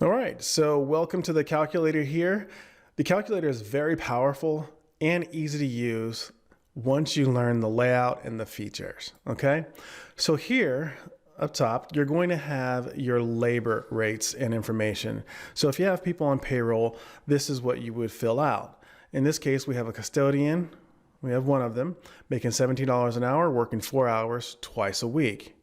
All right, so welcome to the calculator here. The calculator is very powerful and easy to use once you learn the layout and the features, okay? So here up top, you're going to have your labor rates and information. So if you have people on payroll, this is what you would fill out. In this case, we have a custodian. We have one of them making $17 an hour, working 4 hours twice a week.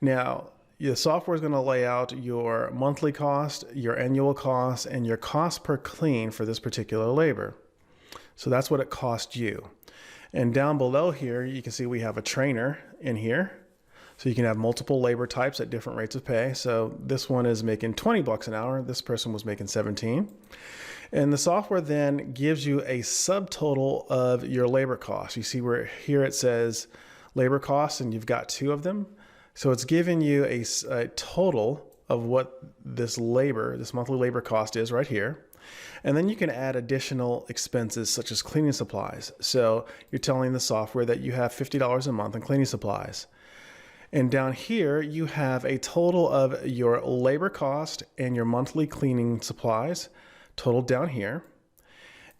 Now, the software is going to lay out your monthly cost, your annual cost, and your cost per clean for this particular labor. So that's what it cost you. And down below here, you can see we have a trainer in here. So you can have multiple labor types at different rates of pay. So this one is making 20 bucks an hour. This person was making 17. And the software then gives you a subtotal of your labor costs. You see where here it says labor costs, and you've got two of them. So it's giving you a total of what this monthly labor cost is right here. And then you can add additional expenses such as cleaning supplies. So you're telling the software that you have $50 a month in cleaning supplies. And down here, you have a total of your labor cost and your monthly cleaning supplies total down here.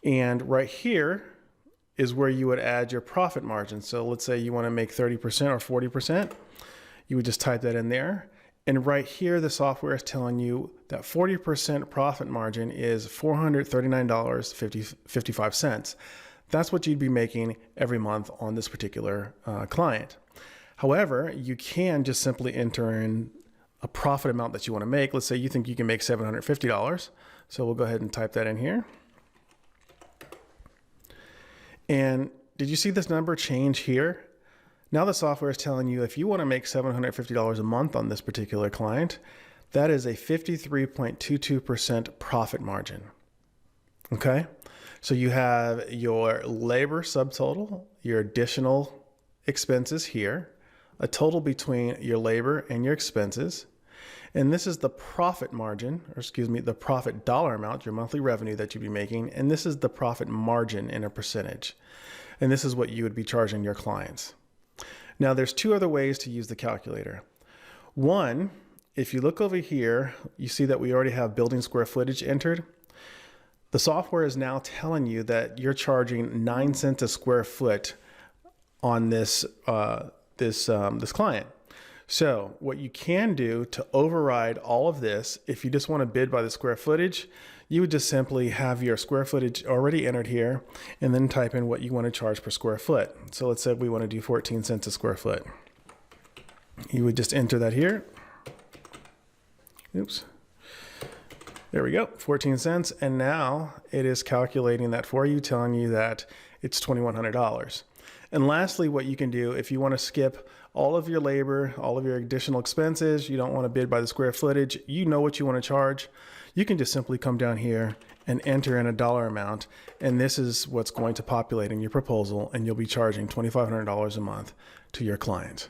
And right here is where you would add your profit margin. So let's say you want to make 30% or 40%. You would just type that in there. And right here, the software is telling you that 40% profit margin is $439.55. That's what you'd be making every month on this particular client. However, you can just simply enter in a profit amount that you want to make. Let's say you think you can make $750. So we'll go ahead and type that in here. And did you see this number change here? Now the software is telling you if you want to make $750 a month on this particular client, that is a 53.22% profit margin. Okay? So you have your labor subtotal, your additional expenses here, a total between your labor and your expenses. And this is the profit margin, or excuse me, the profit dollar amount, your monthly revenue that you'd be making. And this is the profit margin in a percentage. And this is what you would be charging your clients. Now there's two other ways to use the calculator. One, if you look over here, you see that we already have building square footage entered. The software is now telling you that you're charging 9 cents a square foot on this client. So what you can do to override all of this, if you just want to bid by the square footage, you would just simply have your square footage already entered here and then type in what you want to charge per square foot. So let's say we want to do 14 cents a square foot. You would just enter that here. Oops. There we go, 14 cents. And now it is calculating that for you, telling you that it's $2,100. And lastly, what you can do if you want to skip all of your labor, all of your additional expenses, you don't want to bid by the square footage, you know what you want to charge, you can just simply come down here and enter in a dollar amount. And this is what's going to populate in your proposal, and you'll be charging $2,500 a month to your client.